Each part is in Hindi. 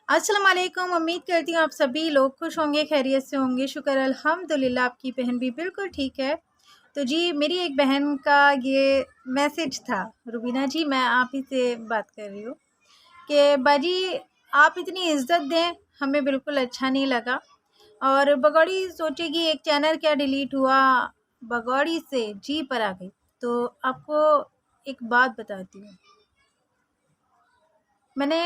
अस्सलाम वालेकुम। उम्मीद करती हूँ आप सभी लोग खुश होंगे, खैरियत से होंगे। शुक्र अल्हम्दुलिल्लाह आपकी बहन भी बिल्कुल ठीक है। तो जी मेरी एक बहन का ये मैसेज था। रुबीना जी, मैं आप ही से बात कर रही हूँ कि बाजी आप इतनी इज़्ज़त दें हमें बिल्कुल अच्छा नहीं लगा। और बगौड़ी सोचेगी एक चैनल क्या डिलीट हुआ, बगौड़ी से जी पर आ गई। तो आपको एक बात बताती हूँ। मैंने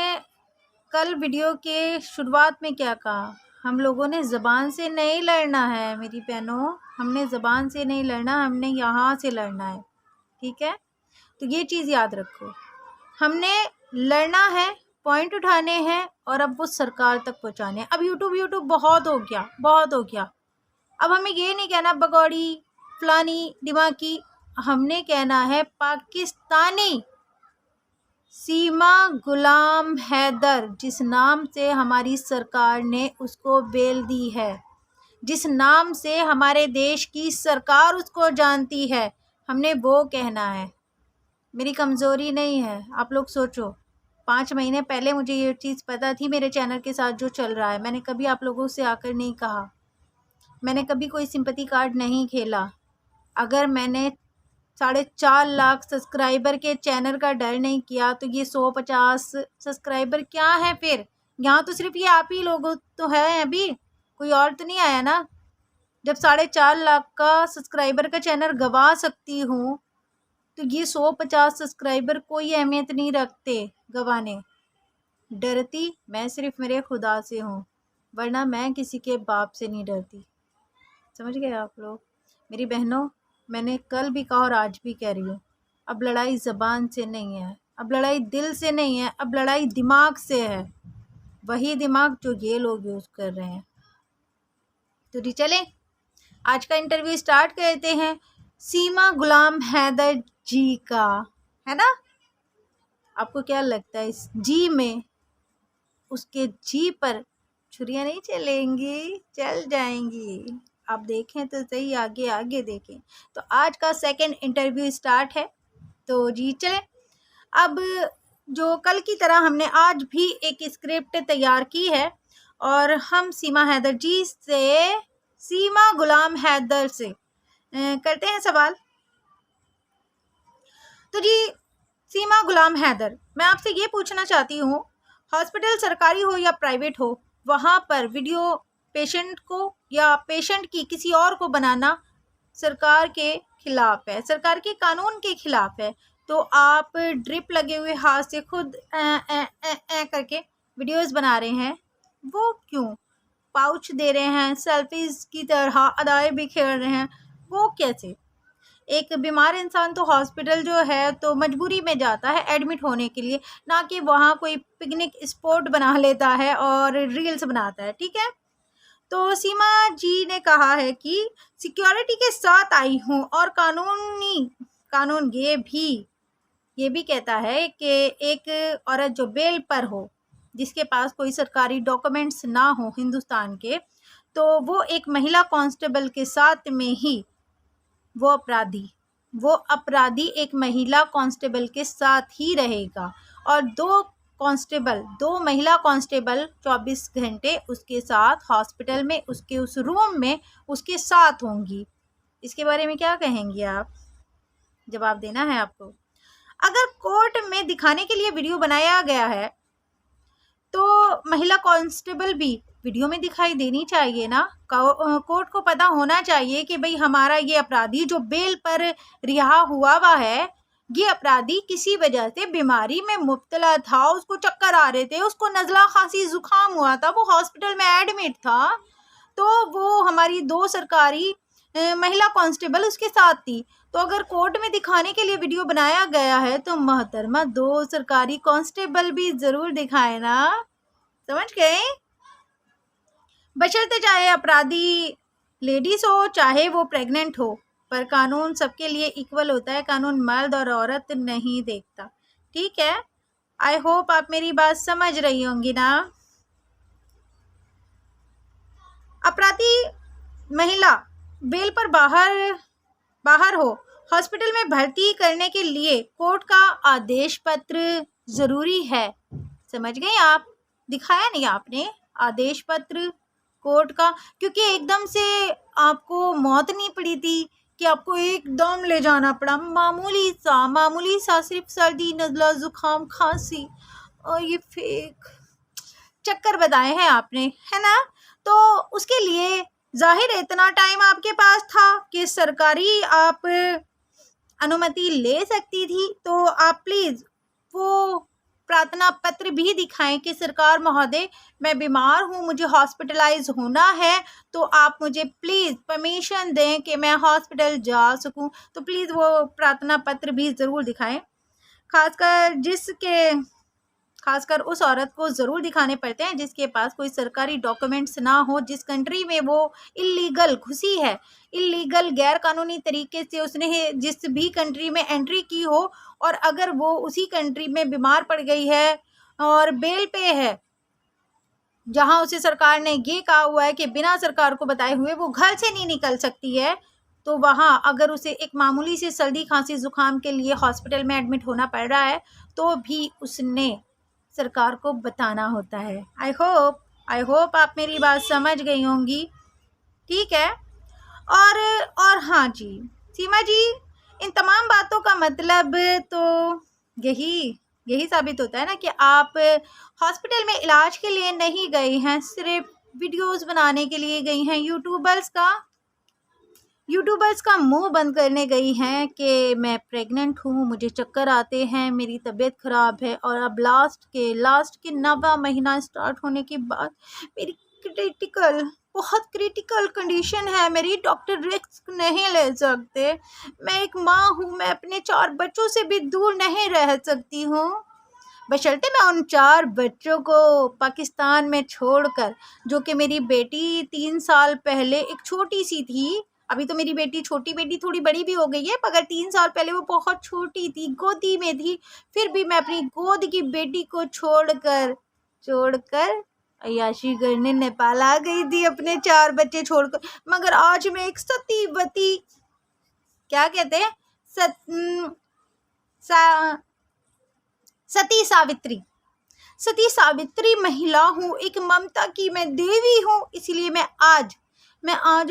कल वीडियो के शुरुआत में क्या कहा, हम लोगों ने ज़बान से नहीं लड़ना है मेरी बहनों, हमने ज़बान से नहीं लड़ना, हमने यहाँ से लड़ना है, ठीक है। तो ये चीज़ याद रखो, हमने लड़ना है, पॉइंट उठाने हैं और अब वो सरकार तक पहुँचाने हैं। अब यूट्यूब बहुत हो गया, बहुत हो गया। अब हमें ये नहीं कहना बगौड़ी फलानी दिमागी, हमने कहना है पाकिस्तानी सीमा गुलाम हैदर, जिस नाम से हमारी सरकार ने उसको बेल दी है, जिस नाम से हमारे देश की सरकार उसको जानती है, हमने वो कहना है। मेरी कमज़ोरी नहीं है। आप लोग सोचो, 5 महीने पहले मुझे ये चीज़ पता थी मेरे चैनल के साथ जो चल रहा है। मैंने कभी आप लोगों से आकर नहीं कहा, मैंने कभी कोई सिंपैथी कार्ड नहीं खेला। अगर मैंने 4.5 लाख सब्सक्राइबर के चैनल का डर नहीं किया तो ये 150 सब्सक्राइबर क्या है फिर? यहाँ तो सिर्फ ये आप ही लोग तो है, अभी कोई और तो नहीं आया ना। जब 4.5 लाख का सब्सक्राइबर का चैनल गवा सकती हूँ तो ये 150 सब्सक्राइबर कोई अहमियत नहीं रखते गवाने। डरती मैं सिर्फ मेरे खुदा से हूँ, वरना मैं किसी के बाप से नहीं डरती। समझ गए आप लोग? मेरी बहनों, मैंने कल भी कहा और आज भी कह रही हूँ, अब लड़ाई ज़बान से नहीं है, अब लड़ाई दिल से नहीं है, अब लड़ाई दिमाग से है। वही दिमाग जो ये लोग यूज़ कर रहे हैं। तो जी चलें, आज का इंटरव्यू स्टार्ट करते हैं सीमा गुलाम हैदर जी का, है ना। आपको क्या लगता है इस जी में, उसके जी पर छुरियाँ नहीं चलेंगी? चल जाएंगी। आप देखें तो सही, आगे आगे देखें। तो आज का सेकंड इंटरव्यू स्टार्ट है। तो जी चलें, अब जो कल की तरह हमने आज भी एक स्क्रिप्ट तैयार की है और हम सीमा हैदर जी से, सीमा गुलाम हैदर से करते हैं सवाल। तो जी सीमा गुलाम हैदर, मैं आपसे ये पूछना चाहती हूँ, हॉस्पिटल सरकारी हो या प्राइवेट हो, वहाँ पर वीडियो पेशेंट को या पेशेंट की किसी और को बनाना सरकार के खिलाफ है, सरकार के कानून के खिलाफ है। तो आप ड्रिप लगे हुए हाथ से खुद करके वीडियोस बना रहे हैं, वो क्यों? पाउच दे रहे हैं, सेल्फीज की तरह अदाएं भी खेल रहे हैं, वो कैसे? एक बीमार इंसान तो हॉस्पिटल जो है तो मजबूरी में जाता है एडमिट होने के लिए, ना कि वहाँ कोई पिकनिक स्पॉट बना लेता है और रील्स बनाता है, ठीक है। तो सीमा जी ने कहा है कि सिक्योरिटी के साथ आई हूँ और कानून ये भी कहता है कि एक औरत जो बेल पर हो, जिसके पास कोई सरकारी डॉक्यूमेंट्स ना हो हिंदुस्तान के, तो वो एक महिला कांस्टेबल के साथ में ही वो अपराधी एक महिला कांस्टेबल के साथ ही रहेगा और दो महिला कांस्टेबल 24 घंटे उसके साथ हॉस्पिटल में, उसके उस रूम में उसके साथ होंगी। इसके बारे में क्या कहेंगी आप? जवाब देना है आपको। अगर कोर्ट में दिखाने के लिए वीडियो बनाया गया है तो महिला कांस्टेबल भी वीडियो में दिखाई देनी चाहिए ना। कोर्ट को पता होना चाहिए कि भाई हमारा ये अपराधी जो बेल पर रिहा हुआ है, ये अपराधी किसी वजह से बीमारी में मुब्तला था, उसको चक्कर आ रहे थे, उसको नज़ला खांसी जुकाम हुआ था, वो हॉस्पिटल में एडमिट था, तो वो हमारी 2 सरकारी महिला कांस्टेबल उसके साथ थी। तो अगर कोर्ट में दिखाने के लिए वीडियो बनाया गया है तो मोहतरमा 2 सरकारी कांस्टेबल भी ज़रूर दिखाए ना। समझ गए? बशर्ते चाहे अपराधी लेडीज हो चाहे वो प्रेग्नेंट हो, पर कानून सबके लिए इक्वल होता है, कानून मर्द और औरत नहीं देखता, ठीक है। आई होप आप मेरी बात समझ रही होंगी ना। अपराधी महिला बेल पर बाहर हो, हॉस्पिटल में भर्ती करने के लिए कोर्ट का आदेश पत्र जरूरी है। समझ गए आप? दिखाया नहीं आपने आदेश पत्र कोर्ट का, क्योंकि एकदम से आपको मौत नहीं पड़ी थी कि आपको एकदम ले जाना पड़ा। मामूली सा सिर्फ सर्दी, नज़ला, ज़ुकाम, खांसी और ये फेक चक्कर बताए हैं आपने, है ना। तो उसके लिए जाहिर है इतना टाइम आपके पास था कि सरकारी आप अनुमति ले सकती थी, तो आप प्लीज़ वो प्रार्थना पत्र भी दिखाएं कि सरकार महोदय, मैं बीमार हूँ, मुझे हॉस्पिटलाइज होना है, तो आप मुझे प्लीज़ परमिशन दें कि मैं हॉस्पिटल जा सकूँ। तो प्लीज़ वो प्रार्थना पत्र भी ज़रूर दिखाएं। खासकर उस औरत को ज़रूर दिखाने पड़ते हैं जिसके पास कोई सरकारी डॉक्यूमेंट्स ना हो, जिस कंट्री में वो इलीगल घुसी है, इलीगल गैर कानूनी तरीके से उसने जिस भी कंट्री में एंट्री की हो, और अगर वो उसी कंट्री में बीमार पड़ गई है और बेल पे है, जहां उसे सरकार ने ये कहा हुआ है कि बिना सरकार को बताए हुए वो घर से नहीं निकल सकती है, तो वहां अगर उसे एक मामूली से सर्दी, खांसी, जुकाम के लिए हॉस्पिटल में एडमिट होना पड़ रहा है, तो भी उसने सरकार को बताना होता है। आई होप आप मेरी बात समझ गई होंगी, ठीक है। और हाँ जी सीमा जी, इन तमाम बातों का मतलब तो यही साबित होता है ना कि आप हॉस्पिटल में इलाज के लिए नहीं गई हैं, सिर्फ वीडियोस बनाने के लिए गई हैं, यूट्यूबर्स का मुंह बंद करने गई हैं कि मैं प्रेग्नेंट हूँ, मुझे चक्कर आते हैं, मेरी तबीयत ख़राब है, और अब लास्ट के 9वां महीना स्टार्ट होने के बाद मेरी बहुत क्रिटिकल कंडीशन है मेरी, डॉक्टर रिस्क नहीं ले सकते, मैं एक माँ हूँ, मैं अपने 4 बच्चों से भी दूर नहीं रह सकती हूँ, बशर्ते मैं उन 4 बच्चों को पाकिस्तान में छोड़कर, जो कि मेरी बेटी 3 साल पहले एक छोटी सी थी, अभी तो मेरी छोटी बेटी थोड़ी बड़ी भी हो गई है, मगर 3 साल पहले वो बहुत छोटी थी, गोदी में थी, फिर भी मैं अपनी गोद की बेटी को छोड़कर अय्याशी करने नेपाल आ गई थी, अपने 4 बच्चे छोड़कर। मगर आज मैं एक सतीवती, क्या कहते हैं, सती सावित्री महिला हूँ, एक ममता की मैं देवी हूँ, इसलिए मैं आज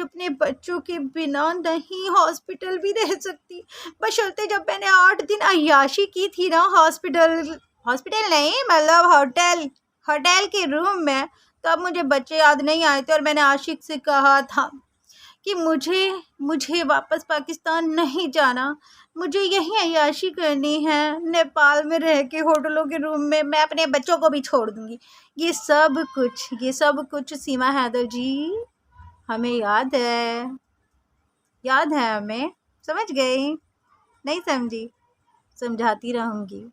अपने बच्चों के बिना नहीं हॉस्पिटल भी रह सकती, बशर्ते जब मैंने 8 दिन अय्याशी की थी ना हॉस्पिटल नहीं, मतलब होटल के रूम में, तब मुझे बच्चे याद नहीं आए थे और मैंने आशिक से कहा था कि मुझे वापस पाकिस्तान नहीं जाना, मुझे यहीं अय्याशी करनी है, नेपाल में रह के होटलों के रूम में मैं अपने बच्चों को भी छोड़ दूंगी। ये सब कुछ सीमा हैदर जी हमें याद है हमें, समझ गई? नहीं समझी? समझाती रहूँगी।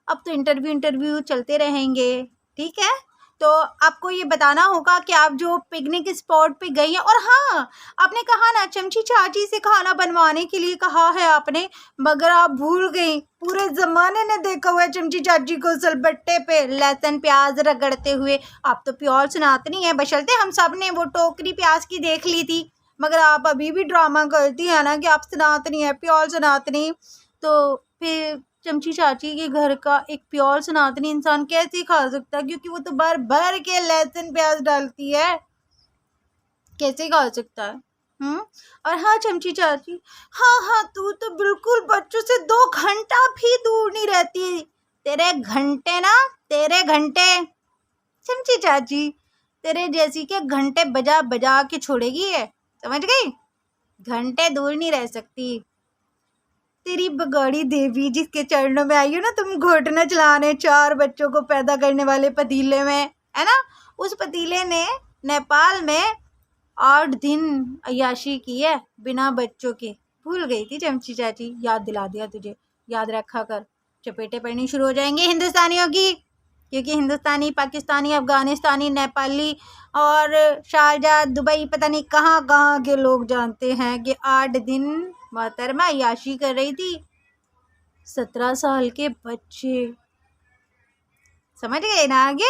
अब तो इंटरव्यू चलते रहेंगे, ठीक है। तो आपको ये बताना होगा कि आप जो पिकनिक स्पॉट पे गई हैं, और हाँ, आपने कहा ना चमची चाची से खाना बनवाने के लिए कहा है आपने, मगर आप भूल गई, पूरे ज़माने ने देखा हुआ है चमची चाची को सलबट्टे पे लहसुन प्याज रगड़ते हुए। आप तो प्योर सनातनी है, बशर्ते हम सब ने वो टोकरी प्याज की देख ली थी, मगर आप अभी भी ड्रामा करती है ना कि आप सनातनी है, प्योर सनातनी। तो फिर चमची चाची के घर का एक प्योर सनातनी इंसान कैसे खा सकता है, क्योंकि वो तो भर के लहसुन प्याज डालती है, कैसे खा सकता है? और हाँ चमची चाची, हाँ तू तो बिल्कुल बच्चों से 2 घंटा भी दूर नहीं रहती, तेरे घंटे चमची चाची तेरे जैसी के घंटे बजा के छोड़ेगी है, समझ गई? घंटे दूर नहीं रह सकती। तेरी बगाड़ी देवी जिसके चरणों में आई हो ना तुम, घोटना चलाने 4 बच्चों को पैदा करने वाले पतीले में, है ना, उस पतीले ने नेपाल में 8 दिन अय्याशी की है बिना बच्चों के। भूल गई थी चमची चाची, याद दिला दिया तुझे, याद रखा कर, चपेटे पड़नी शुरू हो जाएंगे हिंदुस्तानियों की, क्योंकि हिंदुस्तानी, पाकिस्तानी, अफगानिस्तानी, नेपाली और शारजाह, दुबई, पता नहीं कहाँ के लोग जानते हैं कि 8 दिन मोहतरमा अय्याशी कर रही थी 17 साल के बच्चे, समझ गए ना आगे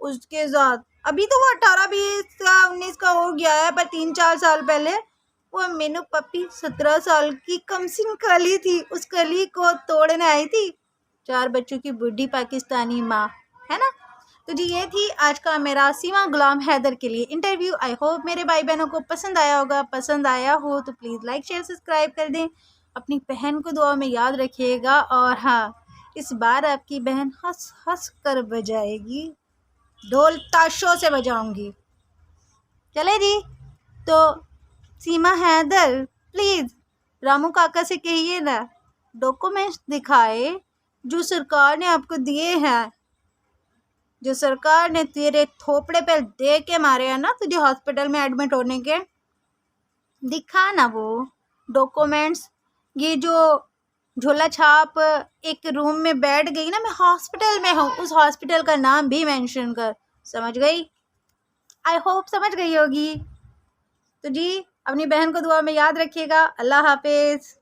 उसके साथ। अभी तो वो 18, 20 का 19 का हो गया है, पर 3-4 साल पहले वो मीनू पप्पी 17 साल की कमसिन कली थी, उस कली को तोड़ने आई थी 4 बच्चों की बुढ़ी पाकिस्तानी माँ, है ना। तो जी ये थी आज का मेरा सीमा गुलाम हैदर के लिए इंटरव्यू। आई होप मेरे भाई बहनों को पसंद आया होगा। पसंद आया हो तो प्लीज़ लाइक शेयर सब्सक्राइब कर दें। अपनी बहन को दुआ में याद रखिएगा। और हाँ, इस बार आपकी बहन हंस हंस कर बजाएगी, ढोल ताशों से बजाऊंगी। चले जी। तो सीमा हैदर प्लीज़ रामू काका से कहिए ना, डॉक्यूमेंट्स दिखाए जो सरकार ने आपको दिए हैं, जो सरकार ने तेरे थोपड़े पे दे के मारे हैं ना तुझे हॉस्पिटल में एडमिट होने के। दिखा ना वो डॉक्यूमेंट्स। ये जो झोला छाप एक रूम में बैठ गई ना, मैं हॉस्पिटल में हूँ, उस हॉस्पिटल का नाम भी मेंशन कर। समझ गई? आई होप समझ गई होगी। तो जी अपनी बहन को दुआ में याद रखिएगा। अल्लाह हाफिज़।